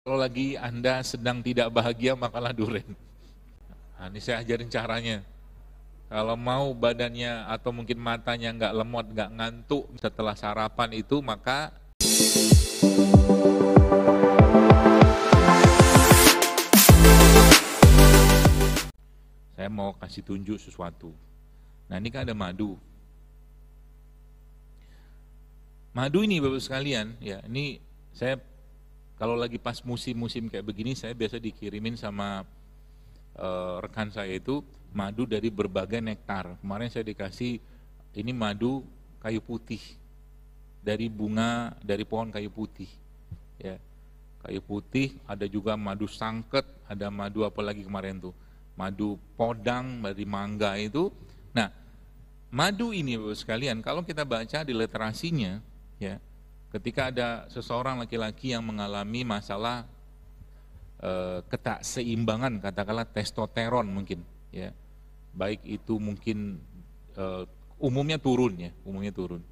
Kalau lagi Anda sedang tidak bahagia, makanlah durian. Nah, ini saya ajarin caranya. Kalau mau badannya atau mungkin matanya nggak lemot, nggak ngantuk setelah sarapan itu, maka saya mau kasih tunjuk sesuatu. Nah, ini kan ada madu. Madu ini Bapak sekalian, ya ini saya kalau lagi pas musim-musim kayak begini, saya biasa dikirimin sama rekan saya itu madu dari berbagai nektar. Kemarin saya dikasih ini madu kayu putih dari bunga dari pohon kayu putih. Ya, kayu putih, ada juga madu sangket, ada madu apa lagi kemarin tuh, madu podang dari mangga itu. Nah, madu ini Bapak sekalian, kalau kita baca di literasinya, ya, ketika ada seseorang laki-laki yang mengalami masalah ketakseimbangan, katakanlah testosteron mungkin, ya, baik itu mungkin umumnya turun, ya, umumnya turun,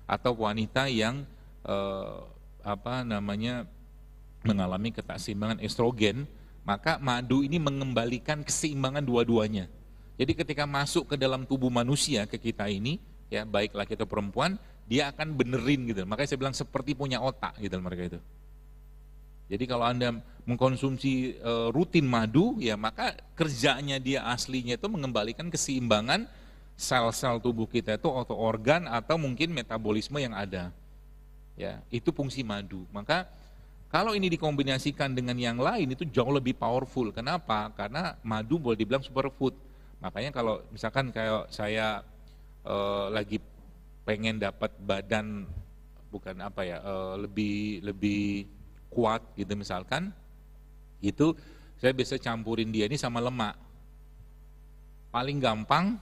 atau wanita yang mengalami ketakseimbangan estrogen, maka madu ini mengembalikan keseimbangan dua-duanya. Jadi ketika masuk ke dalam tubuh manusia, ke kita ini, ya, baik laki atau perempuan, dia akan benerin gitu. Makanya saya bilang seperti punya otak gitu mereka itu. Jadi kalau Anda mengkonsumsi rutin madu, ya maka kerjanya dia aslinya itu mengembalikan keseimbangan sel-sel tubuh kita itu, atau organ atau mungkin metabolisme yang ada. Ya, itu fungsi madu. Maka kalau ini dikombinasikan dengan yang lain itu jauh lebih powerful. Kenapa? Karena madu boleh dibilang superfood. Makanya kalau misalkan kayak saya lagi pengen dapat badan bukan apa ya, lebih kuat gitu misalkan, itu saya bisa campurin dia ini sama lemak. Paling gampang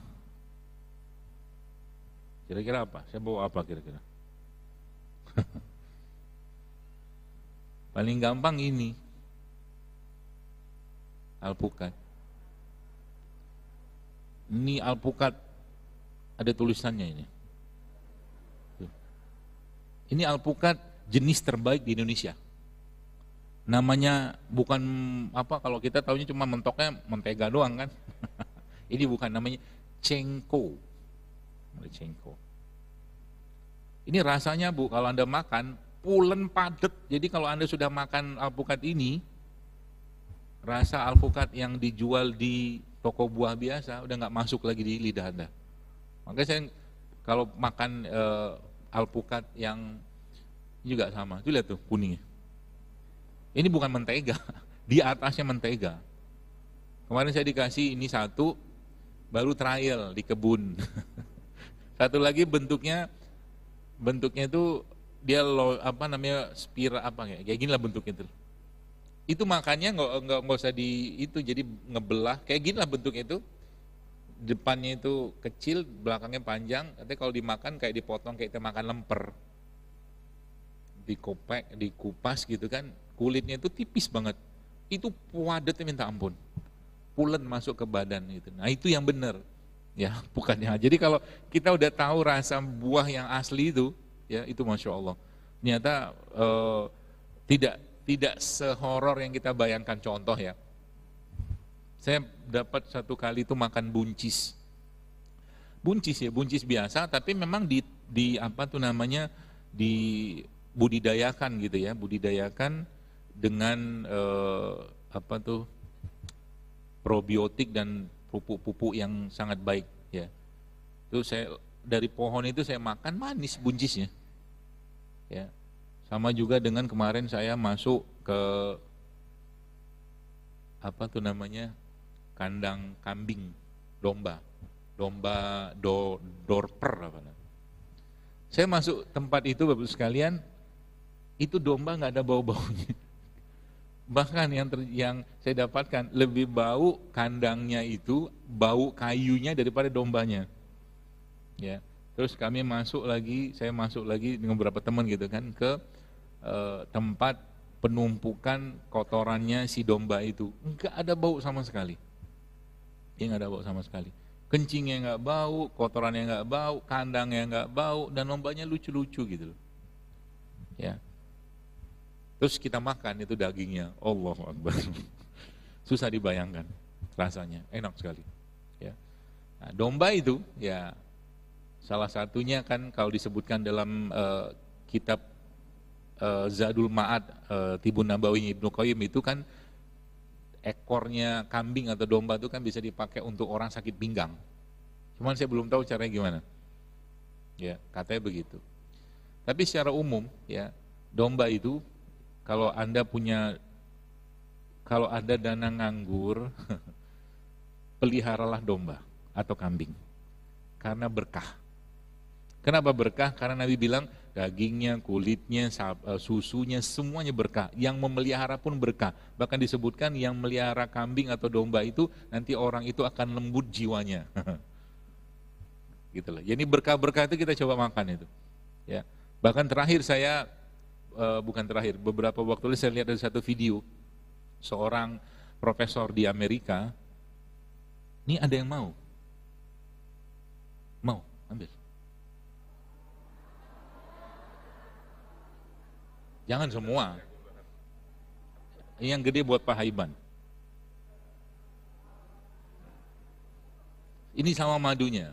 kira-kira apa? Saya bawa apa kira-kira? Paling gampang ini alpukat. Ini alpukat ada tulisannya ini. Ini alpukat jenis terbaik di Indonesia. Namanya bukan apa, kalau kita tahunya cuma mentoknya mentega doang kan. Ini bukan, namanya cengko. Cengko. Ini rasanya Bu, kalau Anda makan pulen padet. Jadi kalau Anda sudah makan alpukat ini, rasa alpukat yang dijual di toko buah biasa udah nggak masuk lagi di lidah Anda. Makanya saya kalau makan alpukat yang juga sama, itu lihat tuh kuningnya. Ini bukan mentega, di atasnya mentega. Kemarin saya dikasih ini satu, baru trial di kebun. Satu lagi bentuknya itu dia spira apa kayak gini lah bentuknya itu. Itu makannya nggak usah itu, jadi ngebelah kayak gini lah bentuknya itu. Depannya itu kecil, belakangnya panjang. Tapi kalau dimakan kayak dipotong kayak kita makan lemper, dikopek, dikupas gitu kan, kulitnya itu tipis banget. Itu padatnya minta ampun, pulen masuk ke badan gitu. Nah itu yang benar, ya bukannya. Jadi kalau kita udah tahu rasa buah yang asli itu, ya itu masya Allah. Ternyata tidak sehoror yang kita bayangkan. Contoh ya, saya dapat satu kali itu makan buncis. Buncis biasa, tapi memang di apa tuh namanya, dibudidayakan gitu ya, budidayakan dengan apa tuh, probiotik dan pupuk-pupuk yang sangat baik ya. Itu saya dari pohon itu saya makan, manis buncisnya. Ya. Sama juga dengan kemarin saya masuk ke apa tuh namanya, kandang kambing, domba dorper apa namanya. Saya masuk tempat itu Bapak sekalian, itu domba nggak ada bau-baunya. Bahkan yang saya dapatkan lebih bau kandangnya itu, bau kayunya daripada dombanya. Ya. Terus saya masuk lagi dengan beberapa teman gitu kan ke tempat penumpukan kotorannya si domba itu, enggak ada bau sama sekali. Ya, enggak ada bau sama sekali. Kencingnya enggak bau, kotorannya enggak bau, kandangnya enggak bau, dan dombanya lucu-lucu gitu loh. Ya. Terus kita makan itu dagingnya, Allahu Akbar. Susah dibayangkan rasanya, enak sekali. Ya. Nah, domba itu ya salah satunya kan kalau disebutkan dalam kitab Zadul Ma'ad, Tibun Nabawi Ibnu Qayyim itu kan ekornya kambing atau domba itu kan bisa dipakai untuk orang sakit pinggang. Cuman saya belum tahu caranya gimana. Ya, katanya begitu. Tapi secara umum ya, domba itu kalau Anda dana nganggur, peliharalah domba atau kambing. Karena berkah. Kenapa berkah? Karena Nabi bilang dagingnya, kulitnya, susunya, semuanya berkah. Yang memelihara pun berkah. Bahkan disebutkan yang melihara kambing atau domba itu nanti orang itu akan lembut jiwanya. Gitu loh. Jadi berkah-berkah itu kita coba makan itu. Ya. Bahkan terakhir beberapa waktu lalu saya lihat ada satu video seorang profesor di Amerika. Ini ada yang mau ambil. Jangan semua. Yang gede buat Pak Haiban. Ini sama madunya.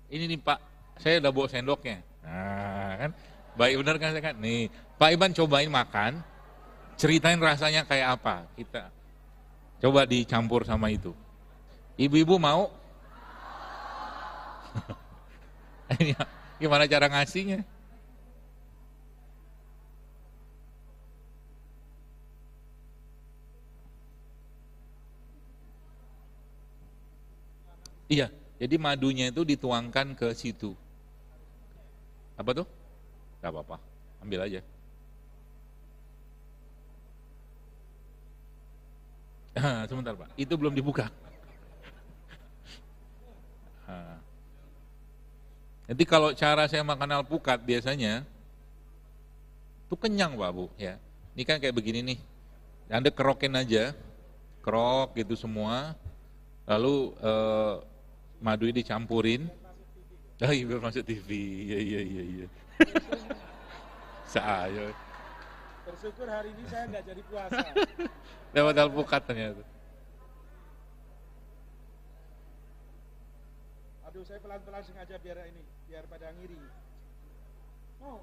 Ini nih Pak, saya udah bawa sendoknya. Nah kan, baik benar kan saya kan. Nih, Pak Iban cobain makan, ceritain rasanya kayak apa. Kita coba dicampur sama itu. Ibu-ibu mau? Ini gimana cara ngasihnya? Iya, jadi madunya itu dituangkan ke situ. Apa tuh? Gak apa-apa, ambil aja. Sebentar Pak, itu belum dibuka. Nanti kalau cara saya makan alpukat biasanya, itu kenyang Pak Bu. Ya. Ini kan kayak begini nih, Anda kerokin aja, kerok gitu semua, lalu madunya dicampurin. Biar masuk TV. Iya. Saya. Bersyukur hari ini saya nggak jadi puasa. Dapat alpukat ternyata. Aduh, saya pelan-pelan sengaja biar pada ngiri. Oh.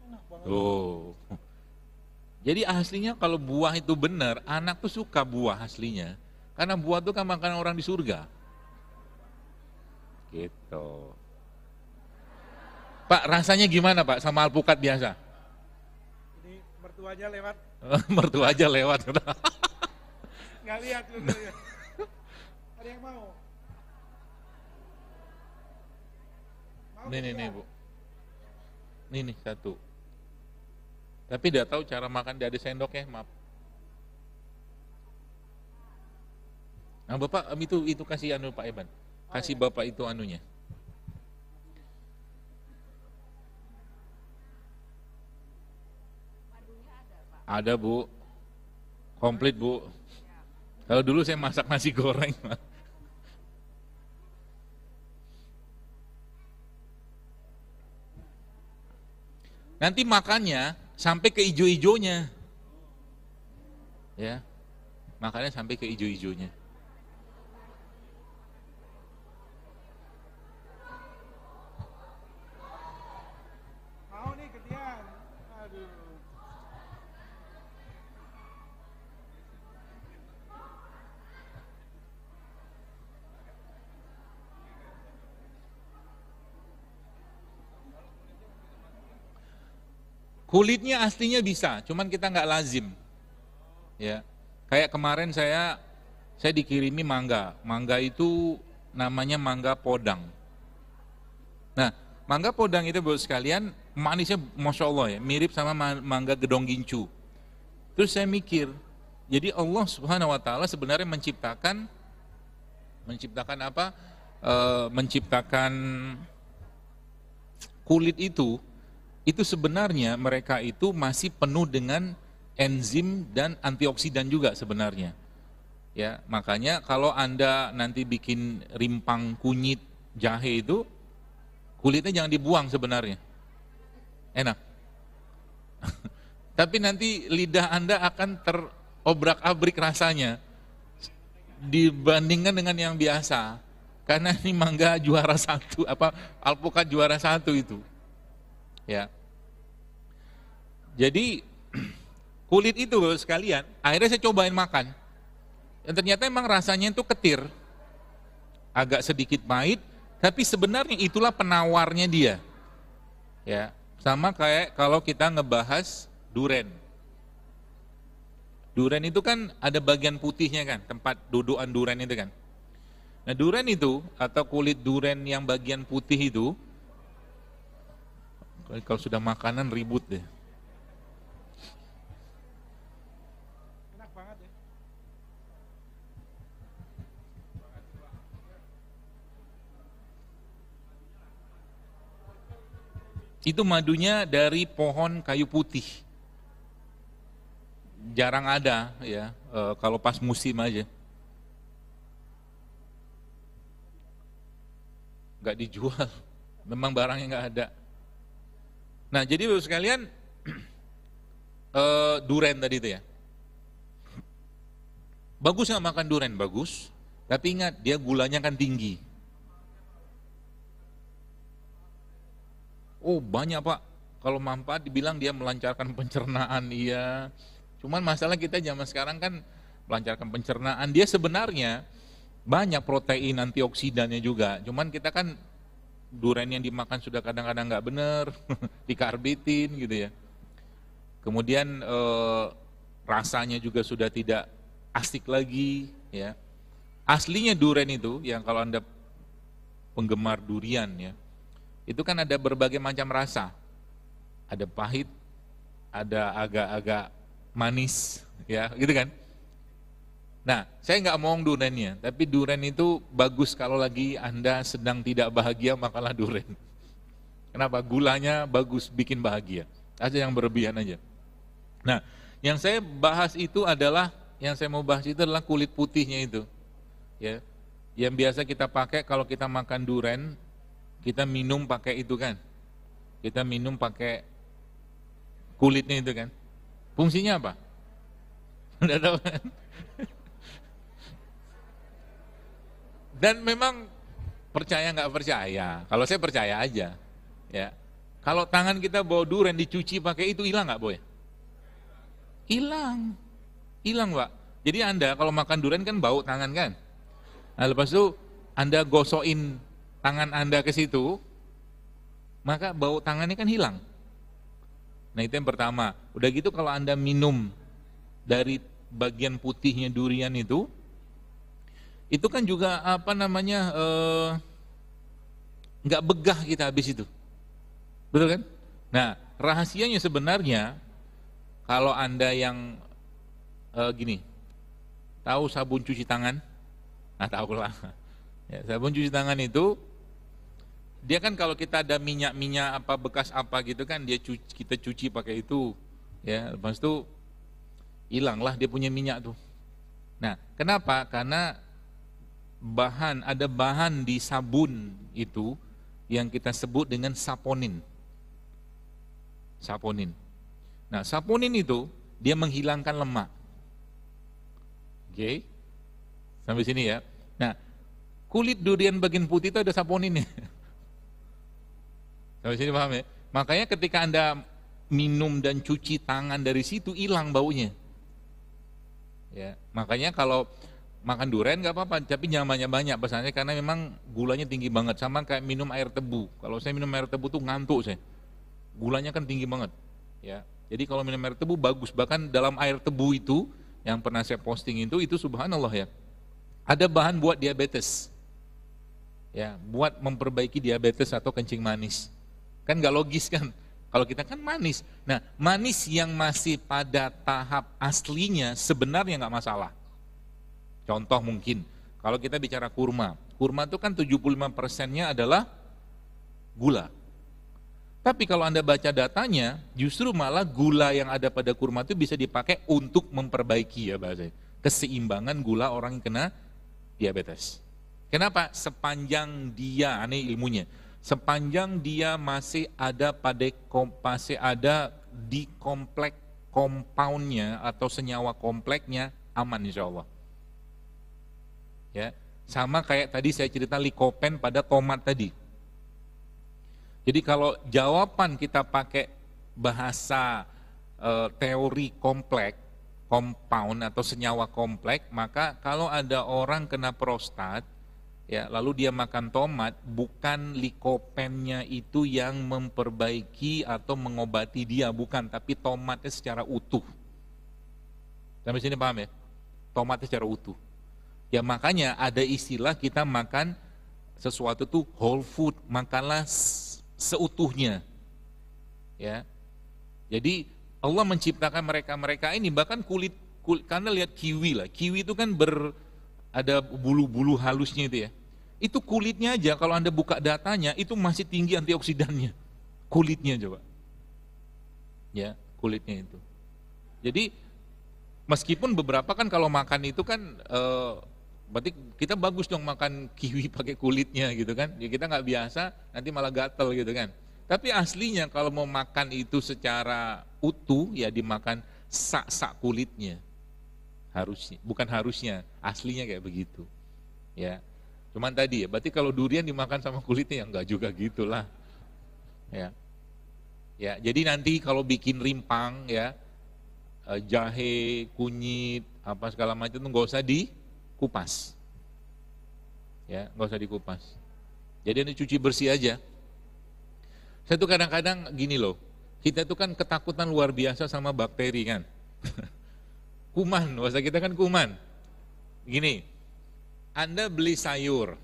Enak banget. Oh. Jadi aslinya kalau buah itu benar, anak tuh suka buah aslinya. Karena buah itu kan makanan orang di surga. Gitu. Pak, rasanya gimana Pak sama alpukat biasa? Ini mertuanya lewat. Mertua aja lewat. Nggak lihat dulu ya. Ada yang mau? Nih Bu. Nih satu. Tapi tidak tahu cara makan, dia ada sendoknya, maaf. Nah Bapak itu kasih anu Pak Eban. Kasih Bapak itu anunya. Ada Bu. Komplit Bu. Kalau dulu saya masak nasi goreng. Nanti makannya sampai ke ijo-ijonya. Ya. Makannya sampai ke ijo-ijonya. Mau nih gedean. Aduh. Kulitnya aslinya bisa, cuman kita nggak lazim. Ya, kayak kemarin saya dikirimi mangga. Mangga itu namanya mangga podang. Nah, mangga podang itu buat sekalian manisnya masya Allah ya, mirip sama mangga gedong gincu. Terus saya mikir, jadi Allah Subhanahu Wa Taala sebenarnya menciptakan apa? Menciptakan kulit itu sebenarnya mereka itu masih penuh dengan enzim dan antioksidan juga sebenarnya. Ya, makanya kalau Anda nanti bikin rimpang kunyit jahe itu, kulitnya jangan dibuang sebenarnya. Enak. Tapi nanti lidah Anda akan terobrak-abrik rasanya dibandingkan dengan yang biasa. Karena ini mangga juara satu, alpukat juara satu itu. Ya. Jadi kulit itu sekalian, akhirnya saya cobain makan. Dan ternyata emang rasanya itu ketir, agak sedikit pahit, tapi sebenarnya itulah penawarnya dia. Ya, sama kayak kalau kita ngebahas duren. Duren itu kan ada bagian putihnya kan, tempat dudukan duren itu kan. Nah duren itu, atau kulit duren yang bagian putih itu, kalau sudah makanan ribut deh. Enak banget ya. Itu madunya dari pohon kayu putih. Jarang ada ya, kalau pas musim aja. Nggak dijual, memang barangnya nggak ada. Nah jadi Bapak sekalian, duren tadi itu ya. Bagus nggak makan duren? Bagus, tapi ingat dia gulanya kan tinggi. Oh banyak Pak, kalau manfaat dibilang dia melancarkan pencernaan, iya. Cuman masalah kita zaman sekarang kan melancarkan pencernaan, dia sebenarnya banyak protein antioksidannya juga. Cuman kita kan duren yang dimakan sudah kadang-kadang nggak bener, dikarbitin gitu ya. Kemudian rasanya juga sudah tidak asik lagi ya. Aslinya duren itu yang kalau Anda penggemar durian ya, itu kan ada berbagai macam rasa. Ada pahit, ada agak-agak manis, ya, gitu kan. Nah, saya nggak mau durennya, tapi duren itu bagus kalau lagi Anda sedang tidak bahagia, makalah duren. Kenapa? Gulanya bagus, bikin bahagia. Aja yang berlebihan aja. Nah, yang saya bahas itu adalah, yang saya mau bahas itu adalah kulit putihnya itu. Ya, yang biasa kita pakai kalau kita makan duren, kita minum pakai itu kan. Kita minum pakai kulitnya itu kan. Fungsinya apa? Udah tahu kan? Dan memang percaya nggak percaya. Kalau saya percaya aja. Ya. Kalau tangan kita bawa duren dicuci pakai itu hilang nggak Boy? Hilang. Hilang Pak. Jadi Anda kalau makan duren kan bau tangan kan. Nah lepas itu Anda gosokin tangan Anda ke situ, maka bau tangannya kan hilang. Nah itu yang pertama. Udah gitu kalau Anda minum dari bagian putihnya durian itu kan juga apa namanya, nggak begah kita habis itu. Betul kan? Nah rahasianya sebenarnya, kalau Anda yang gini, tahu sabun cuci tangan? Nah tahu lah. Ya, sabun cuci tangan itu, dia kan kalau kita ada minyak-minyak apa bekas apa gitu kan, kita cuci pakai itu, ya, lepas itu hilanglah dia punya minyak tuh. Nah, kenapa? Karena ada bahan di sabun itu yang kita sebut dengan saponin. Saponin. Nah, saponin itu dia menghilangkan lemak. Oke. Sampai sini ya. Nah, kulit durian bagian putih itu ada saponinnya. Sampai sini paham ya? Makanya ketika Anda minum dan cuci tangan dari situ, hilang baunya. Ya, makanya kalau makan durian nggak apa-apa, tapi jangan banyak pesannya karena memang gulanya tinggi banget. Sama kayak minum air tebu. Kalau saya minum air tebu tuh ngantuk saya. Gulanya kan tinggi banget. Ya, jadi kalau minum air tebu bagus. Bahkan dalam air tebu itu yang pernah saya posting itu subhanallah ya. Ada bahan buat diabetes. Ya, buat memperbaiki diabetes atau kencing manis. Kan nggak logis kan, kalau kita kan manis. Nah, manis yang masih pada tahap aslinya sebenarnya nggak masalah. Contoh mungkin, kalau kita bicara kurma itu kan 75%-nya adalah gula. Tapi kalau Anda baca datanya, justru malah gula yang ada pada kurma itu bisa dipakai untuk memperbaiki ya bahasanya. keseimbangan gula orang yang kena diabetes. Kenapa? Sepanjang dia, aneh ilmunya, sepanjang dia masih ada di kompleks compoundnya atau senyawa kompleknya, aman insya Allah. Ya, sama kayak tadi saya cerita likopen pada tomat tadi. Jadi kalau jawaban kita pakai bahasa teori kompleks, compound atau senyawa kompleks, maka kalau ada orang kena prostat, ya lalu dia makan tomat, bukan likopennya itu yang memperbaiki atau mengobati dia, bukan, tapi tomatnya secara utuh. Sampai sini paham ya? Tomatnya secara utuh. Ya makanya ada istilah kita makan sesuatu tuh whole food, makanlah seutuhnya. Ya. Jadi Allah menciptakan mereka ini, bahkan kulit karena lihat kiwi lah. Kiwi itu kan ada bulu-bulu halusnya itu ya. Itu kulitnya aja kalau Anda buka datanya itu masih tinggi antioksidannya. Kulitnya coba. Ya, kulitnya itu. Jadi meskipun beberapa kan kalau makan itu kan berarti kita bagus dong makan kiwi pakai kulitnya gitu kan. Ya kita nggak biasa, nanti malah gatel gitu kan. Tapi aslinya kalau mau makan itu secara utuh ya dimakan sak kulitnya. Harusnya, bukan harusnya, aslinya kayak begitu. Ya. Cuman tadi ya, berarti kalau durian dimakan sama kulitnya ya enggak juga gitulah. Ya. Ya, jadi nanti kalau bikin rimpang ya, jahe, kunyit, apa segala macam itu enggak usah dikupas. Ya, enggak usah dikupas. Jadi ini cuci bersih aja. Saya tuh kadang-kadang gini loh, kita tuh kan ketakutan luar biasa sama bakteri kan. Kuman, bahasa kita kan kuman. Gini, Anda beli sayur,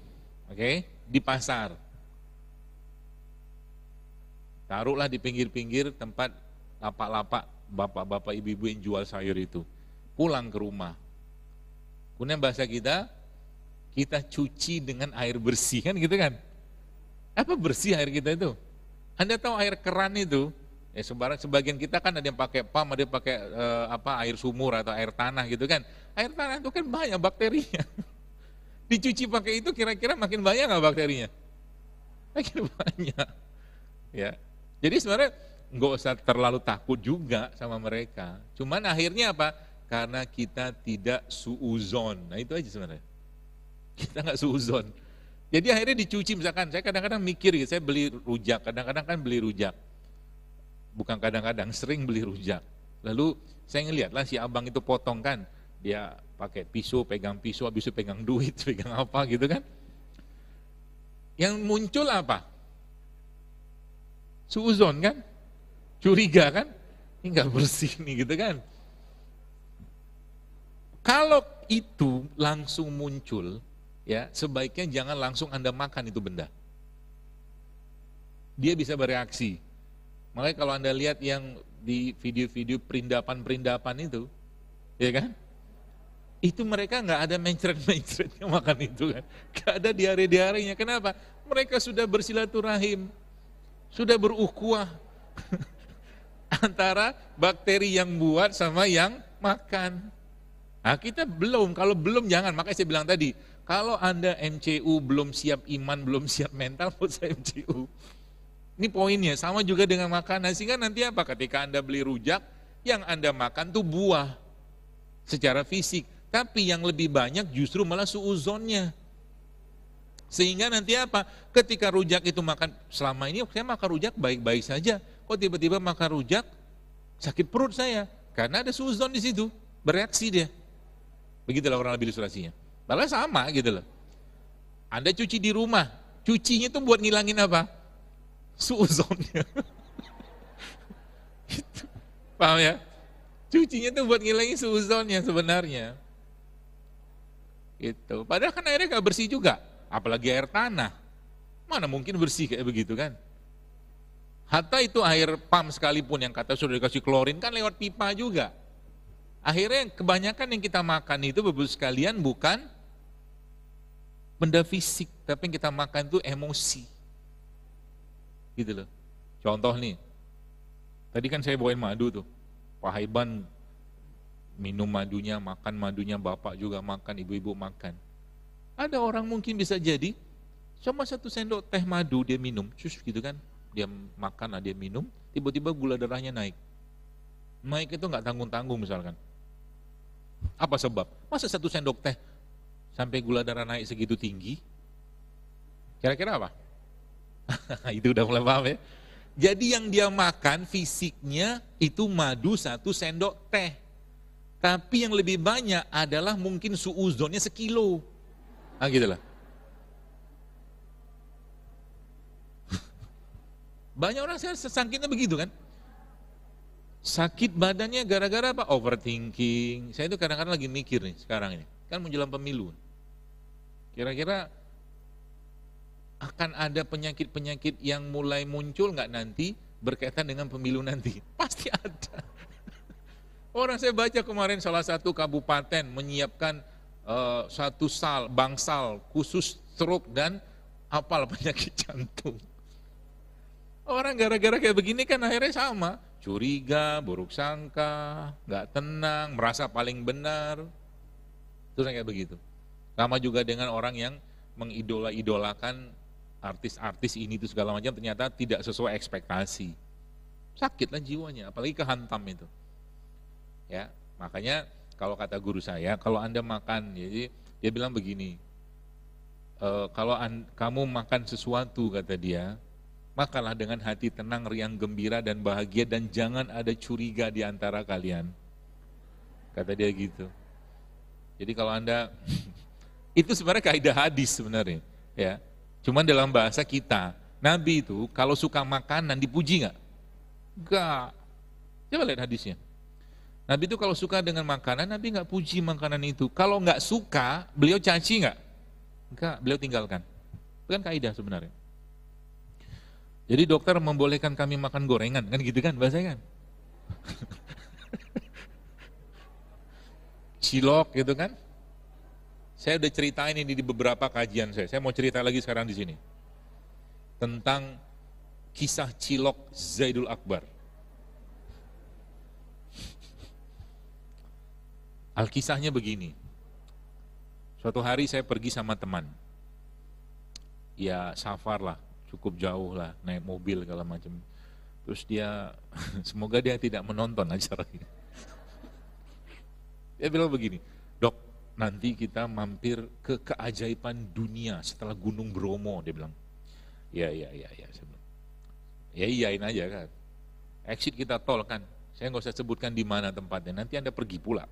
oke, di pasar. Taruhlah di pinggir-pinggir tempat lapak-lapak, bapak-bapak, ibu-ibu yang jual sayur itu. Pulang ke rumah. Kemudian bahasa kita cuci dengan air bersih kan gitu kan. Apa bersih air kita itu? Anda tahu air keran itu, ya sebagian kita kan ada yang pakai pam, ada yang pakai air sumur atau air tanah gitu kan. Air tanah itu kan banyak bakterinya. Dicuci pakai itu kira-kira makin banyak nggak bakterinya? Makin banyak. Ya. Jadi sebenarnya nggak usah terlalu takut juga sama mereka. Cuman akhirnya apa? Karena kita tidak suuzon. Nah itu aja sebenarnya. Kita nggak suuzon. Jadi akhirnya dicuci, misalkan saya kadang-kadang mikir gitu, saya beli rujak, kadang-kadang kan beli rujak. Bukan kadang-kadang, sering beli rujak. Lalu saya ngeliat lah si abang itu potong kan, dia pakai pisau, habis itu pegang duit, pegang apa gitu kan. Yang muncul apa? Suuzon kan? Curiga kan? Ini gak bersih nih gitu kan. Kalau itu langsung muncul, ya sebaiknya jangan langsung Anda makan itu benda. Dia bisa bereaksi. Makanya kalau Anda lihat yang di video-video perindapan itu, ya kan? Itu mereka nggak ada mencret-mencretnya makan itu kan. Nggak ada diare-diarenya. Kenapa? Mereka sudah bersilaturahim, sudah berukhuwah antara bakteri yang buat sama yang makan. Nah kita belum, kalau belum jangan. Makanya saya bilang tadi, kalau Anda MCU belum siap iman, belum siap mental, mau saya MCU. Ini poinnya, sama juga dengan makanan. Sehingga nanti apa? Ketika Anda beli rujak, yang Anda makan tuh buah secara fisik. Tapi yang lebih banyak justru malah suuzonnya. Sehingga nanti apa? Ketika rujak itu makan, selama ini saya makan rujak baik-baik saja. Kok tiba-tiba makan rujak, sakit perut saya. Karena ada suuzon di situ, bereaksi dia. Begitulah orang lebih ilustrasinya. Malah sama gitu loh. Anda cuci di rumah, cucinya tuh buat ngilangin apa? Suuzonnya. Gitu. Paham ya? Cucinya tuh buat ngilangin suuzonnya sebenarnya. Gitu. Padahal kan airnya gak bersih juga, apalagi air tanah. Mana mungkin bersih kayak begitu kan? Hatta itu air pam sekalipun yang kata sudah dikasih klorin kan lewat pipa juga. Akhirnya kebanyakan yang kita makan itu Bapak sekalian bukan benda fisik, tapi yang kita makan itu emosi. Gitu loh. Contoh nih, tadi kan saya bawain madu tuh, Pak Haiban minum madunya, makan madunya, bapak juga makan, ibu-ibu makan. Ada orang mungkin bisa jadi cuma 1 sendok teh madu dia minum, gitu kan, dia makan, dia minum, tiba-tiba gula darahnya naik. Naik itu nggak tanggung-tanggung misalkan. Apa sebab? Masa 1 sendok teh sampai gula darah naik segitu tinggi? Kira-kira apa? Itu udah mulai paham ya. Jadi yang dia makan fisiknya itu madu 1 sendok teh. Tapi yang lebih banyak adalah mungkin suuzonnya sekilo. Gitu lah. Banyak orang sakitnya begitu kan. Sakit badannya gara-gara apa? Overthinking. Saya itu kadang-kadang lagi mikir nih sekarang ini. Kan menjelang pemilu. Kira-kira akan ada penyakit-penyakit yang mulai muncul nggak nanti berkaitan dengan pemilu nanti? Pasti ada. Orang saya baca kemarin salah satu kabupaten menyiapkan satu bangsal khusus stroke dan penyakit jantung. Orang gara-gara kayak begini kan akhirnya sama, curiga, buruk sangka, nggak tenang, merasa paling benar, terus kayak begitu. Sama juga dengan orang yang mengidola-idolakan artis-artis ini itu segala macam, ternyata tidak sesuai ekspektasi. Sakitlah jiwanya, apalagi kehantam itu. Ya, makanya kalau kata guru saya, kalau Anda makan, jadi dia bilang begini, kalau kamu makan sesuatu, kata dia, makanlah dengan hati tenang, riang, gembira, dan bahagia, dan jangan ada curiga di antara kalian. Kata dia gitu. Jadi kalau Anda, itu sebenarnya kaidah hadis sebenarnya. Ya, cuman dalam bahasa kita, Nabi itu kalau suka makanan dipuji nggak? Nggak. Coba lihat hadisnya. Nabi itu kalau suka dengan makanan, Nabi nggak puji makanan itu. Kalau nggak suka, beliau caci nggak? Nggak, beliau tinggalkan. Itu kan kaidah sebenarnya. Jadi dokter membolehkan kami makan gorengan, kan gitu kan bahasanya kan? Cilok gitu kan? Saya udah ceritain ini di beberapa kajian saya. Saya mau cerita lagi sekarang di sini. Tentang kisah cilok Zaidul Akbar. Alkisahnya begini. Suatu hari saya pergi sama teman. Ya safar lah, cukup jauh lah, naik mobil segala macam. Terus dia, semoga dia tidak menonton acara ini. Dia bilang begini, dok, nanti kita mampir ke keajaiban dunia setelah Gunung Bromo, dia bilang. Ya. Ya iyain aja kan. Exit kita tol kan. Saya nggak usah sebutkan di mana tempatnya. Nanti Anda pergi pula.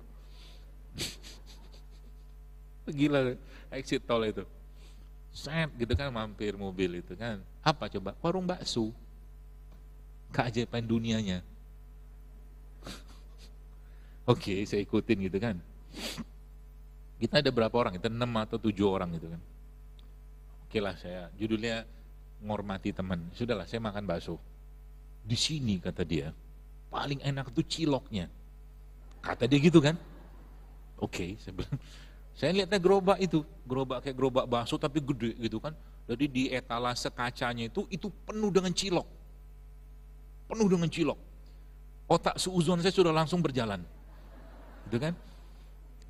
Gila exit tol itu. Set gitu kan mampir mobil itu kan. Apa coba? Warung bakso. Keajaiban dunianya. Oke, saya ikutin gitu kan. Kita ada berapa orang? Kita 6 atau 7 orang gitu kan. Oke lah saya, judulnya ngormati teman. Sudahlah saya makan bakso. Di sini kata dia, paling enak tuh ciloknya. Kata dia gitu kan. Oke, saya bilang. Saya lihatnya gerobak itu, gerobak kayak gerobak bakso tapi gede gitu kan. Jadi di etalase kacanya itu penuh dengan cilok. Penuh dengan cilok. Otak suuzon saya sudah langsung berjalan. Gitu kan.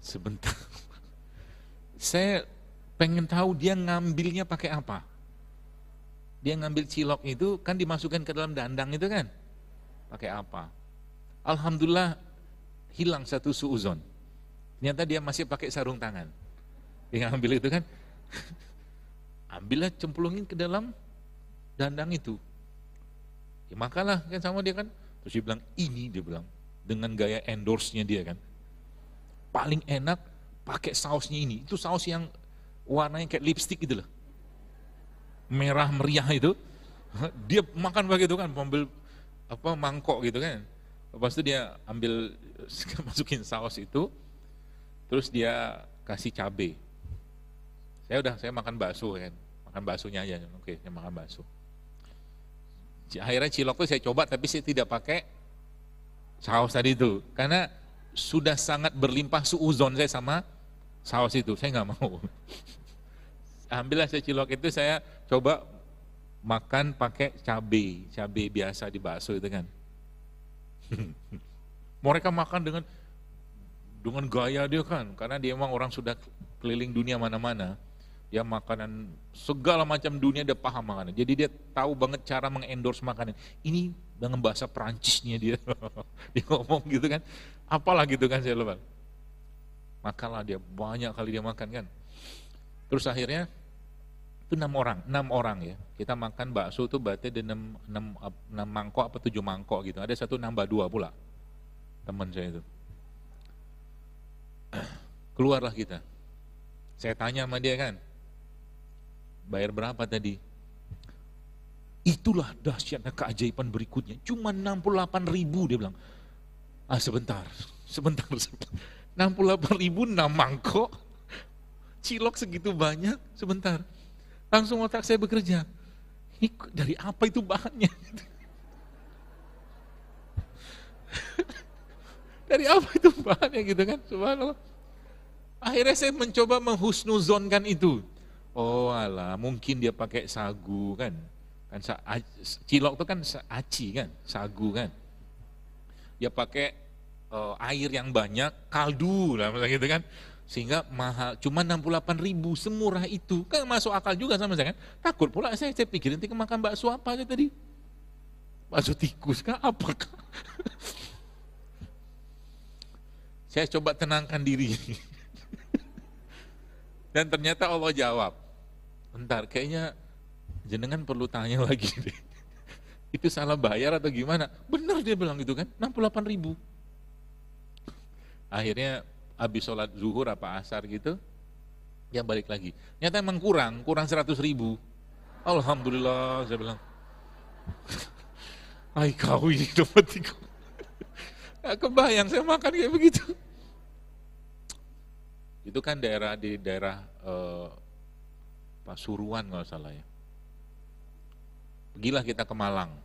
Sebentar. Saya pengen tahu dia ngambilnya pakai apa. Dia ngambil cilok itu kan dimasukkan ke dalam dandang itu kan. Pakai apa. Alhamdulillah hilang satu suuzon. Ternyata dia masih pakai sarung tangan. Dia ngambil itu kan. Ambillah, cemplungin ke dalam dandang itu. Ya makanlah kan sama dia kan. Terus dia bilang, ini dia bilang. Dengan gaya endorse-nya dia kan. Paling enak pakai sausnya ini. Itu saus yang warnanya kayak lipstick gitu loh. Merah meriah itu. Dia makan begitu kan. Ambil mangkok gitu kan. Lepas itu dia ambil, masukin saus itu. Terus dia kasih cabai. Saya makan bakso kan. Makan baksonya aja. Oke, saya makan bakso. Akhirnya cilok itu saya coba tapi saya tidak pakai saus tadi itu. Karena sudah sangat berlimpah suuzon saya sama saus itu. Saya nggak mau. Ambillah saya cilok itu, saya coba makan pakai cabai biasa di bakso itu kan. Mereka makan dengan dengan gaya dia kan, karena dia emang orang sudah keliling dunia mana-mana, dia makanan segala macam dunia dia paham makanan. Jadi dia tahu banget cara mengendorse makanan. Ini dengan bahasa Perancisnya dia, dia ngomong gitu kan, apalah gitu kan saya lupa. Makalah dia banyak kali dia makan kan. Terus akhirnya itu 6 orang ya. Kita makan bakso tuh berarti ada 6 mangkok apa 7 mangkok gitu. Ada satu nambah 2 pula. Teman saya itu. Keluarlah kita. Saya tanya sama dia kan, bayar berapa tadi? Itulah dahsyatnya keajaiban berikutnya. Cuma 68.000 dia bilang. Sebentar. 68.000 6 mangkok. Cilok segitu banyak, sebentar. Langsung otak saya bekerja. Ini dari apa itu bahannya? Dari apa itu bahannya gitu kan? Subhanallah. Akhirnya saya mencoba menghusnuzonkan itu. Oh alah, mungkin dia pakai sagu kan. Cilok itu kan aci kan, sagu kan. Dia pakai air yang banyak, kaldu lah gitu kan. Sehingga mahal, cuma 68.000, semurah itu. Kan masuk akal juga sama saya kan. Takut pula saya pikir nanti makan bakso apa aja tadi. Bakso tikus kah, apakah? Saya coba tenangkan diri. Dan ternyata Allah jawab. Bentar, kayaknya jenengan perlu tanya lagi deh. Itu salah bayar atau gimana? Benar dia bilang gitu kan, 68.000. Akhirnya habis sholat zuhur apa asar gitu, dia balik lagi. Nyata emang kurang 100.000. Alhamdulillah, saya bilang. Ay kau ini dapat tiga. Gak kebayang saya makan kayak begitu. Itu kan di daerah Pasuruan kalau salah ya. Pergilah kita ke Malang.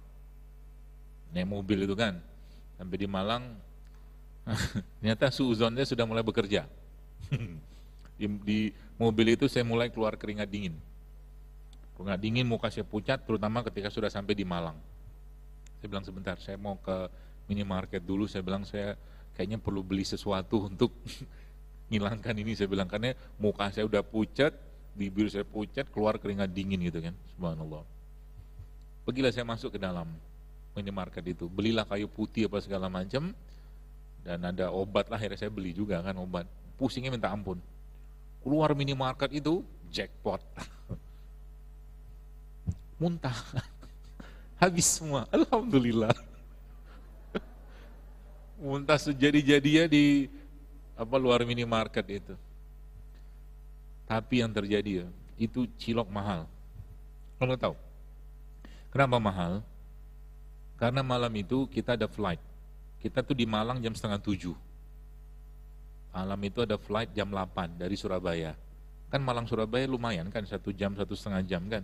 Naik mobil itu kan. Sampai di Malang, ternyata suuzonnya sudah mulai bekerja. Di mobil itu saya mulai keluar keringat dingin. Keringat dingin, muka saya pucat, terutama ketika sudah sampai di Malang. Saya bilang sebentar, saya mau ke minimarket dulu. Saya bilang saya kayaknya perlu beli sesuatu untuk ngilangkan ini. Saya bilang karena muka saya udah pucat, bibir saya pucat, keluar keringat dingin gitu kan. Subhanallah. Pergilah saya masuk ke dalam minimarket itu, belilah kayu putih apa segala macam. Dan ada obat lah, akhirnya saya beli juga kan obat. Pusingnya minta ampun. Keluar minimarket itu, jackpot. Muntah. Habis semua, alhamdulillah. Muntah sejadi-jadinya di luar minimarket itu. Tapi yang terjadi ya, itu cilok mahal. Kamu tahu? Kenapa mahal? Karena malam itu kita ada flight. Kita tuh di Malang jam 6:30. Malam itu ada flight jam 8 dari Surabaya. Kan Malang Surabaya lumayan kan, 1 jam, 1,5 jam kan.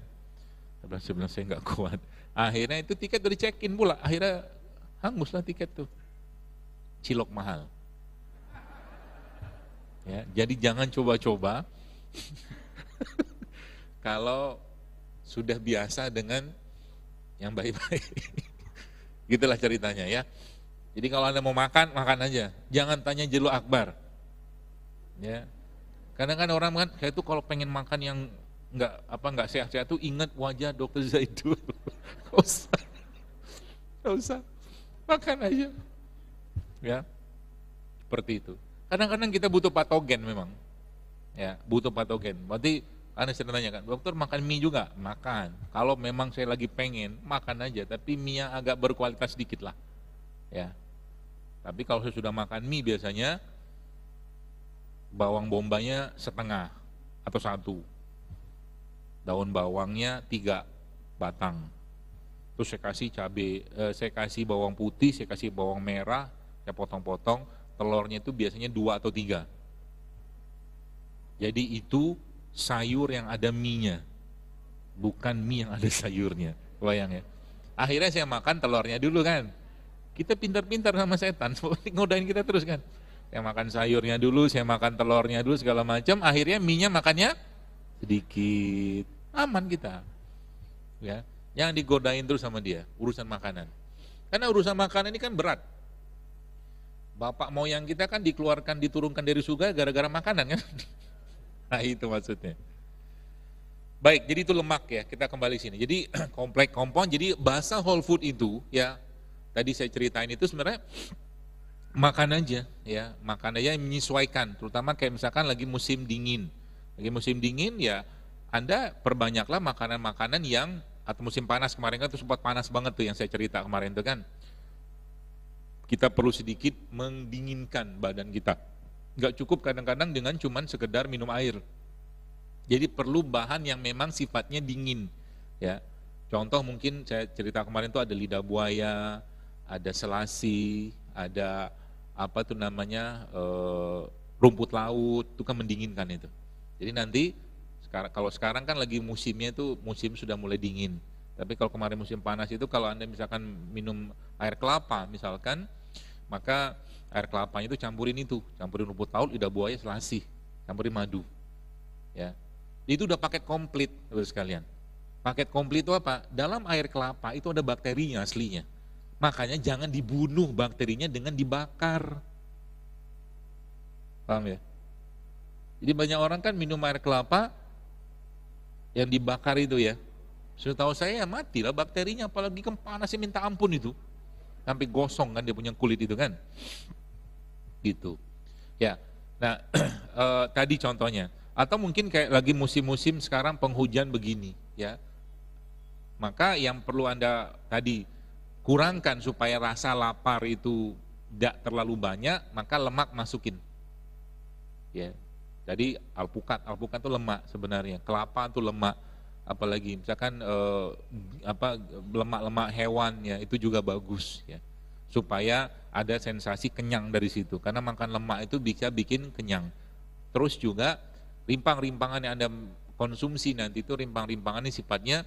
Saya bilang saya nggak kuat. Akhirnya itu tiket udah check-in pula. Akhirnya hanguslah tiket tuh. Cilok mahal. Ya, jadi jangan coba-coba kalau sudah biasa dengan yang baik-baik. Gitulah ceritanya ya. Jadi kalau Anda mau makan, makan aja. Jangan tanya jelu akbar. Ya. Kadang kan orang kan, saya tuh kalau pengen makan yang nggak sehat-sehat tuh ingat wajah Dokter Zaidul. Nggak usah. Makan aja. Ya. Seperti itu. Kadang-kadang kita butuh patogen memang. Ya, butuh patogen. Berarti Anda sedang tanya kan, dokter makan mie juga? Makan. Kalau memang saya lagi pengen, makan aja. Tapi mie yang agak berkualitas sedikit lah. Ya. Tapi kalau saya sudah makan mie biasanya bawang bombanya setengah atau 1. Daun bawangnya 3 batang. Terus saya kasih cabai, saya kasih bawang putih, saya kasih bawang merah, saya potong-potong. Telurnya itu biasanya 2 atau 3. Jadi itu sayur yang ada mie-nya, bukan mie yang ada sayurnya. Bayang ya. Akhirnya saya makan telurnya dulu kan. Kita pintar-pintar sama setan, ngodain kita terus kan. Saya makan sayurnya dulu, saya makan telurnya dulu segala macam. Akhirnya mie-nya makannya sedikit, aman kita. Ya, jangan digodain terus sama dia urusan makanan. Karena urusan makanan ini kan berat. Bapak moyang kita kan diturunkan dari surga gara-gara makanan kan. Nah itu maksudnya. Baik, jadi itu lemak ya, kita kembali sini. Jadi kompleks kompon, jadi bahasa whole food itu ya, tadi saya ceritain itu sebenarnya makan aja ya, makan aja yang menyesuaikan, terutama kayak misalkan lagi musim dingin. Lagi musim dingin ya, Anda perbanyaklah makanan-makanan yang, atau musim panas kemarin kan tuh sempat panas banget tuh yang saya cerita kemarin tuh kan. Kita perlu sedikit mendinginkan badan kita. Nggak cukup kadang-kadang dengan cuman sekedar minum air. Jadi perlu bahan yang memang sifatnya dingin, ya. Contoh mungkin saya cerita kemarin tuh ada lidah buaya, ada selasi, ada apa tuh namanya rumput laut, itu kan mendinginkan itu. Jadi nanti kalau sekarang kan lagi musimnya itu musim sudah mulai dingin. Tapi kalau kemarin musim panas itu kalau Anda misalkan minum air kelapa misalkan, maka air kelapanya itu campurin rumput laut, lidah buaya, selasi, campurin madu, ya. Itu udah paket komplit, sekalian. Paket komplit itu apa? Dalam air kelapa itu ada bakterinya aslinya. Makanya jangan dibunuh bakterinya dengan dibakar. Paham ya? Jadi banyak orang kan minum air kelapa yang dibakar itu ya. Setahu saya ya mati lah bakterinya, apalagi kan panasnya minta ampun itu. Sampai gosong kan dia punya kulit itu kan. Gitu. Ya. Nah, tadi contohnya. Atau mungkin kayak lagi musim-musim sekarang penghujan begini ya. Maka yang perlu Anda tadi kurangkan supaya rasa lapar itu tidak terlalu banyak, maka lemak masukin. Ya. Jadi alpukat itu lemak sebenarnya, kelapa itu lemak, apalagi misalkan lemak-lemak hewan ya, itu juga bagus ya. Supaya ada sensasi kenyang dari situ, karena makan lemak itu bisa bikin kenyang. Terus juga rimpang-rimpangan yang Anda konsumsi nanti itu rimpang-rimpangan ini sifatnya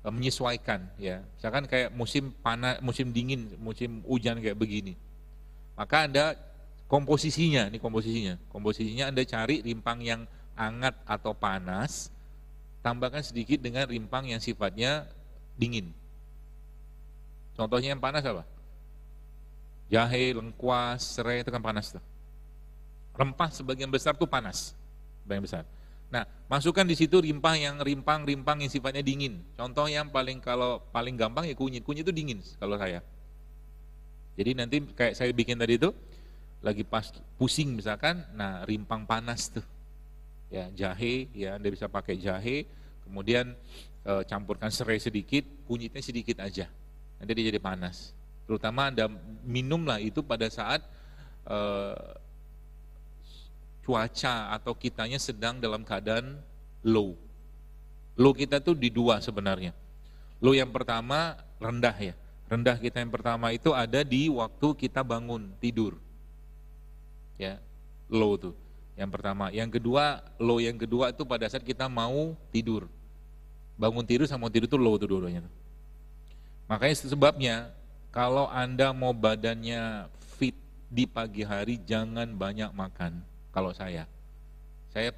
menyesuaikan ya. Misalkan kayak musim panas, musim dingin, musim hujan kayak begini. Maka Anda komposisinya Anda cari rimpang yang hangat atau panas, tambahkan sedikit dengan rimpang yang sifatnya dingin. Contohnya yang panas apa? Jahe, lengkuas, serai itu kan panas tuh. Rempah sebagian besar tuh panas. Yang besar. Nah, masukkan di situ rimpang yang sifatnya dingin. Contoh yang paling gampang ya kunyit itu dingin kalau saya. Jadi nanti kayak saya bikin tadi itu, lagi pas pusing misalkan, nah rimpang panas tuh, ya jahe, ya Anda bisa pakai jahe, kemudian campurkan serai sedikit, kunyitnya sedikit aja, nanti dia jadi panas. Terutama Anda minumlah itu pada saat cuaca atau kitanya sedang dalam keadaan low. Low kita tuh di dua sebenarnya. Low yang pertama rendah ya. Rendah kita yang pertama itu ada di waktu kita bangun tidur. Ya, low tuh yang pertama. Yang kedua, low yang kedua itu pada saat kita mau tidur. Bangun tidur sama mau tidur itu low tuh dua-duanya. Makanya sebabnya kalau Anda mau badannya fit di pagi hari jangan banyak makan. Kalau saya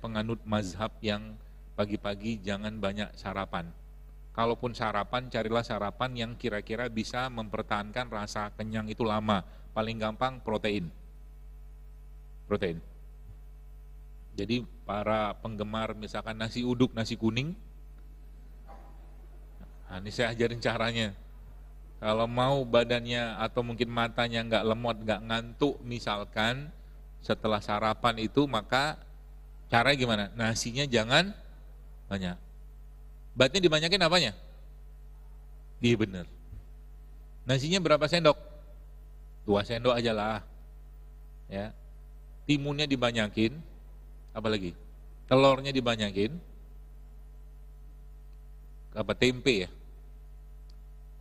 penganut mazhab yang pagi-pagi jangan banyak sarapan. Kalaupun sarapan, carilah sarapan yang kira-kira bisa mempertahankan rasa kenyang itu lama. Paling gampang protein. Jadi para penggemar misalkan nasi uduk, nasi kuning, nah ini saya ajarin caranya. Kalau mau badannya atau mungkin matanya nggak lemot, nggak ngantuk misalkan, setelah sarapan itu maka caranya gimana? Nasinya jangan banyak. Berarti dibanyakin apanya? Iya bener. Nasinya berapa sendok? 2 sendok aja lah. Ya. Timunnya dibanyakin, apalagi? Telurnya dibanyakin. Apa tempe ya?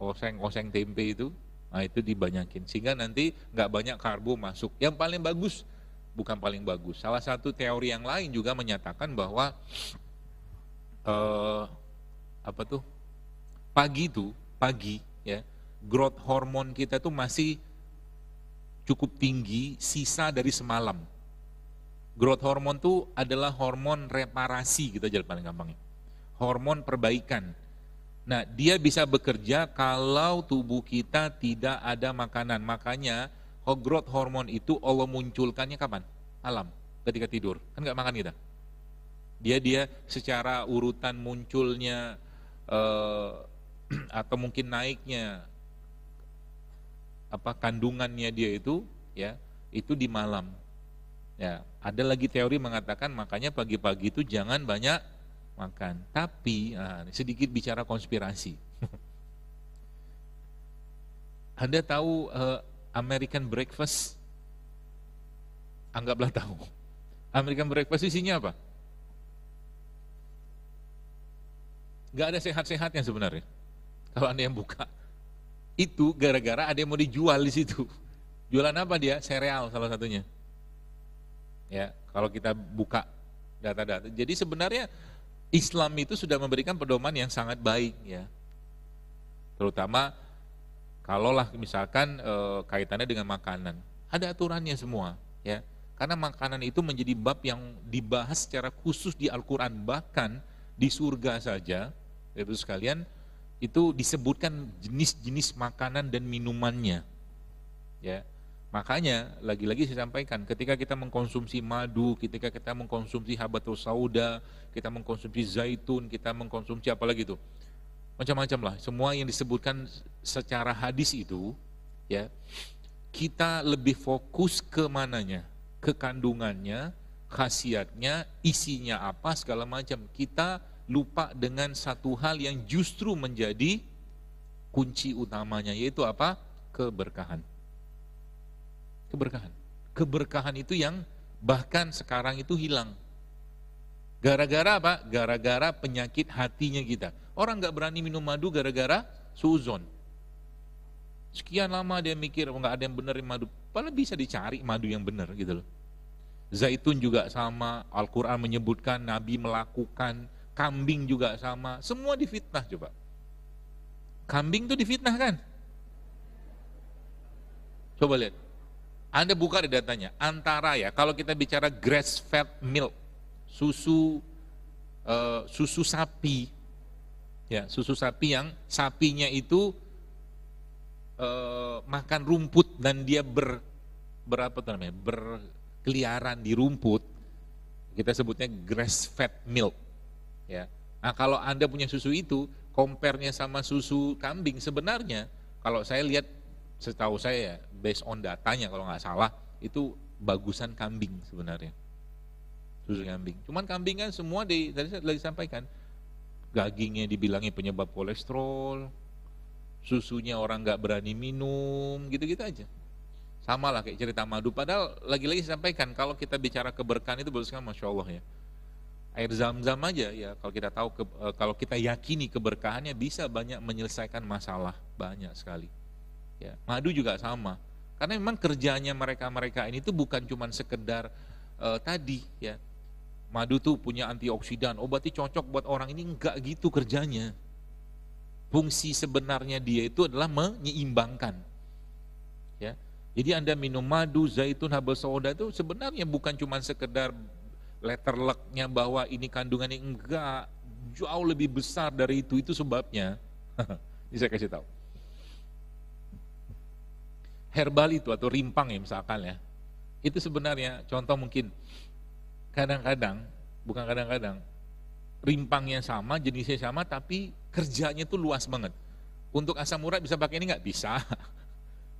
Oseng tempe itu, nah itu dibanyakin sehingga nanti nggak banyak karbo masuk. Yang paling bagus bukan paling bagus. Salah satu teori yang lain juga menyatakan bahwa pagi ya, growth hormon kita tuh masih cukup tinggi sisa dari semalam. Growth hormon tuh adalah hormon reparasi gitu aja paling gampangnya. Hormon perbaikan. Nah, dia bisa bekerja kalau tubuh kita tidak ada makanan. Makanya Growth hormon itu Allah munculkannya kapan? Malam, ketika tidur. Kan nggak makan kita. Dia secara urutan munculnya atau mungkin naiknya kandungannya dia itu ya, itu di malam. Ya, ada lagi teori mengatakan makanya pagi-pagi itu jangan banyak makan. Tapi sedikit bicara konspirasi. Anda tahu American breakfast? Anggaplah tahu. American breakfast isinya apa? Gak ada sehat-sehatnya sebenarnya. Kalau Anda yang buka. Itu gara-gara ada yang mau dijual di situ. Jualan apa dia? Sereal salah satunya. Ya, kalau kita buka data-data. Jadi sebenarnya Islam itu sudah memberikan pedoman yang sangat baik ya. Terutama kalaulah misalkan kaitannya dengan makanan. Ada aturannya semua ya. Karena makanan itu menjadi bab yang dibahas secara khusus di Al-Qur'an, bahkan di surga saja. Itu sekalian itu disebutkan jenis-jenis makanan dan minumannya. Ya. Makanya lagi-lagi saya sampaikan, ketika kita mengkonsumsi madu, ketika kita mengkonsumsi habatus sauda, kita mengkonsumsi zaitun, kita mengkonsumsi apa lagi itu, macam-macam lah. Semua yang disebutkan secara hadis itu, ya, kita lebih fokus ke mananya, ke kandungannya, khasiatnya, isinya apa segala macam. Kita lupa dengan satu hal yang justru menjadi kunci utamanya, yaitu apa? Keberkahan. Keberkahan. Keberkahan itu yang bahkan sekarang itu hilang. Gara-gara apa? Gara-gara penyakit hatinya kita. Orang gak berani minum madu gara-gara suuzon. Sekian lama dia mikir, gak ada yang benerin madu. Padahal bisa dicari madu yang benar gitu loh. Zaitun juga sama, Al-Quran menyebutkan, Nabi melakukan, kambing juga sama. Semua difitnah coba. Kambing tuh difitnah kan? Coba lihat. Anda buka di datanya, antara ya, kalau kita bicara grass fed milk, susu sapi, ya susu sapi yang sapinya itu makan rumput dan dia berkeliaran di rumput, kita sebutnya grass fed milk, ya. Nah kalau Anda punya susu itu, compare-nya sama susu kambing, sebenarnya kalau saya lihat, setahu saya ya, based on datanya kalau nggak salah, itu bagusan kambing sebenarnya. Susu kambing. Cuman kambing kan semua tadi saya lagi sampaikan, dagingnya dibilangin penyebab kolesterol, susunya orang nggak berani minum, gitu-gitu aja. Sama lah kayak cerita madu. Padahal lagi-lagi saya sampaikan, kalau kita bicara keberkahan itu bagus sekali, Masya Allah ya. Air zam-zam aja ya, kalau kita tahu, kalau kita yakini keberkahannya bisa banyak menyelesaikan masalah, banyak sekali. Ya, madu juga sama, karena memang kerjanya mereka ini tuh bukan cuma sekedar tadi ya, madu tuh punya antioksidan, berarti cocok buat orang ini, enggak gitu kerjanya. Fungsi sebenarnya dia itu adalah menyeimbangkan. Ya, jadi Anda minum madu, zaitun, habatus sauda itu sebenarnya bukan cuma sekedar letter luck-nya bahwa ini kandungannya, enggak, jauh lebih besar dari itu sebabnya. Ini saya kasih tahu. Herbal itu atau rimpang ya misalkan ya, itu sebenarnya contoh mungkin kadang-kadang, bukan kadang-kadang, rimpangnya sama, jenisnya sama, tapi kerjanya tuh luas banget. Untuk asam urat bisa pakai ini nggak bisa,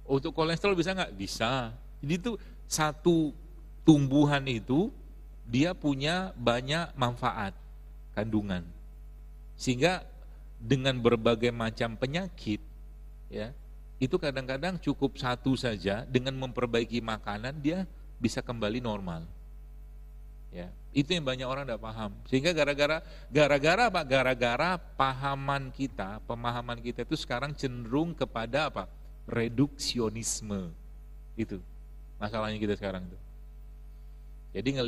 untuk kolesterol bisa nggak bisa. Jadi itu satu tumbuhan itu dia punya banyak manfaat kandungan, sehingga dengan berbagai macam penyakit ya, itu kadang-kadang cukup satu saja dengan memperbaiki makanan dia bisa kembali normal. Ya, itu yang banyak orang tidak paham. Sehingga gara-gara apa? Gara-gara pemahaman kita itu sekarang cenderung kepada apa? Reduksionisme. Itu masalahnya kita sekarang itu. Jadi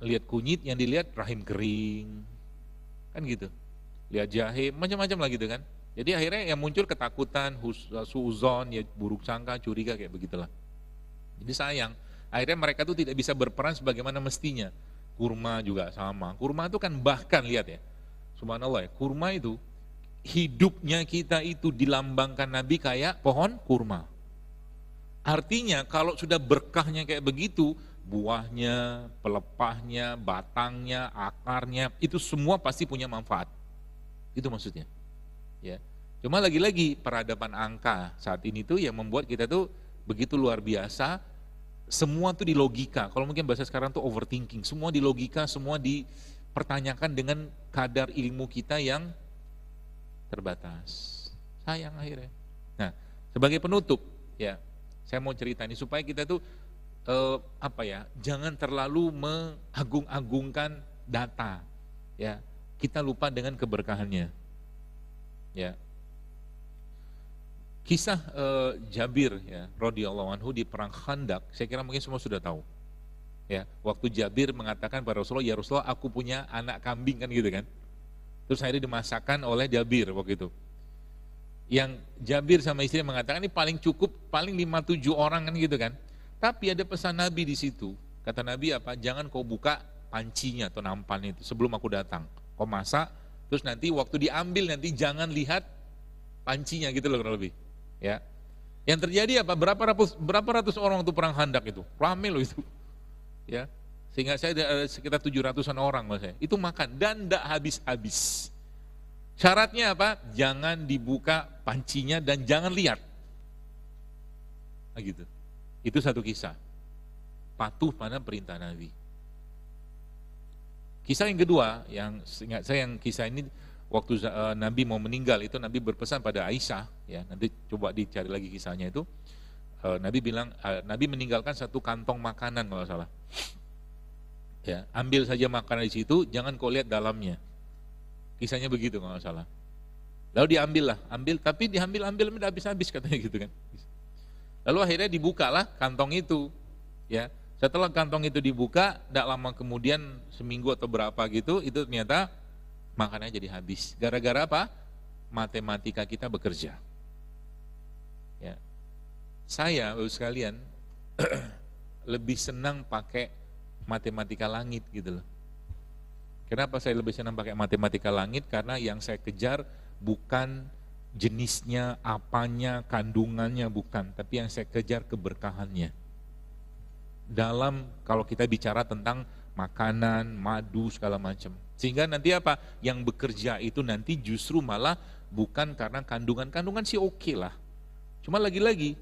lihat kunyit, yang dilihat rahim kering. Kan gitu. Lihat jahe, macam-macam lah gitu kan. Jadi akhirnya yang muncul ketakutan, suuzon, ya buruk sangka, curiga, kayak begitulah. Jadi sayang, akhirnya mereka tuh tidak bisa berperan sebagaimana mestinya. Kurma juga sama. Kurma itu kan bahkan lihat ya, subhanallah ya, kurma itu hidupnya kita itu dilambangkan Nabi kayak pohon kurma. Artinya kalau sudah berkahnya kayak begitu, buahnya, pelepahnya, batangnya, akarnya, itu semua pasti punya manfaat. Itu maksudnya. Ya. Cuma lagi-lagi peradaban angka saat ini tuh yang membuat kita tuh begitu luar biasa, semua tuh di logika. Kalau mungkin bahasa sekarang tuh overthinking, semua di logika, semua dipertanyakan dengan kadar ilmu kita yang terbatas. Sayang akhirnya. Nah, sebagai penutup, ya, saya mau cerita ini supaya kita tuh jangan terlalu mengagung-agungkan data, ya. Kita lupa dengan keberkahannya, ya. Kisah Jabir, ya, radhiyallahu anhu di perang Khandaq, saya kira mungkin semua sudah tahu, ya. Waktu Jabir mengatakan pada Rasulullah, ya Rasulullah, aku punya anak kambing, kan gitu kan. Terus akhirnya dimasakkan oleh Jabir waktu itu. Yang Jabir sama istri mengatakan ini paling cukup, paling 5-7 orang kan gitu kan. Tapi ada pesan Nabi di situ. Kata Nabi apa? Jangan kau buka pancinya atau nampan itu sebelum aku datang. Kau masak, terus nanti waktu diambil nanti jangan lihat pancinya gitu loh kurang lebih. Ya. Yang terjadi apa? Berapa ratus orang waktu perang Khandaq itu? Rame loh itu. Ya. Sehingga saya ada sekitar 700-an orang loh saya. Itu makan dan tidak habis-habis. Syaratnya apa? Jangan dibuka pancinya dan jangan lihat. Nah gitu. Itu satu kisah. Patuh pada perintah Nabi. Kisah yang kedua, yang ingat saya yang kisah ini waktu Nabi mau meninggal itu Nabi berpesan pada Aisyah, ya nanti coba dicari lagi kisahnya itu. Nabi bilang, Nabi meninggalkan satu kantong makanan kalau salah. Ya, ambil saja makanan di situ, jangan kau lihat dalamnya. Kisahnya begitu kalau salah. Lalu tapi diambil habis-habis katanya gitu kan. Lalu akhirnya dibukalah kantong itu, ya. Setelah kantong itu dibuka, tidak lama kemudian seminggu atau berapa gitu, itu ternyata makanannya jadi habis. Gara-gara apa? Matematika kita bekerja. Ya. Saya, Bapak sekalian, lebih senang pakai matematika langit gitu loh. Kenapa saya lebih senang pakai matematika langit? Karena yang saya kejar bukan jenisnya, apanya, kandungannya bukan, tapi yang saya kejar keberkahannya. Dalam kalau kita bicara tentang makanan, madu segala macam. Sehingga nanti apa? Yang bekerja itu nanti justru malah bukan karena kandungan sih oke lah. Cuma lagi-lagi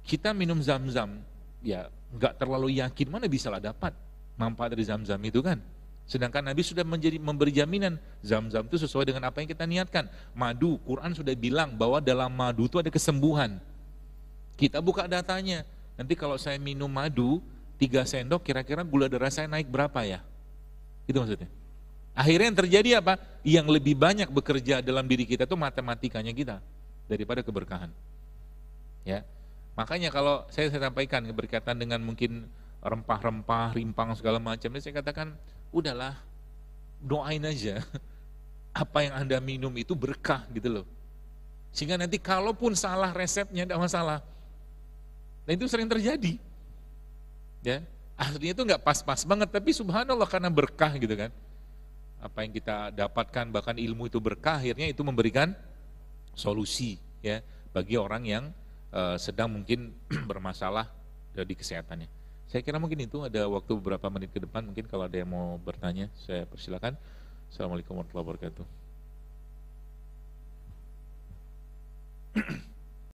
kita minum zam-zam, ya nggak terlalu yakin mana bisa lah dapat manfaat dari zam-zam itu kan. Sedangkan Nabi sudah memberi jaminan zam-zam itu sesuai dengan apa yang kita niatkan. Madu, Quran sudah bilang bahwa dalam madu itu ada kesembuhan. Kita buka datanya. Nanti kalau saya minum madu 3 sendok, kira-kira gula darah saya naik berapa ya? Itu maksudnya. Akhirnya yang terjadi apa? Yang lebih banyak bekerja dalam diri kita itu matematikanya kita daripada keberkahan. Ya. Makanya kalau saya sampaikan berkaitan dengan mungkin rempah-rempah, rimpang segala macam, saya katakan udahlah, doain aja apa yang Anda minum itu berkah gitu loh. Sehingga nanti kalaupun salah resepnya tidak masalah. Dan itu sering terjadi. Ya, aslinya itu nggak pas-pas banget, tapi subhanallah karena berkah gitu kan. Apa yang kita dapatkan bahkan ilmu itu berkah, akhirnya itu memberikan solusi ya bagi orang yang sedang mungkin bermasalah di kesehatannya. Saya kira mungkin itu ada waktu beberapa menit ke depan, mungkin kalau ada yang mau bertanya saya persilakan. Assalamualaikum warahmatullahi wabarakatuh.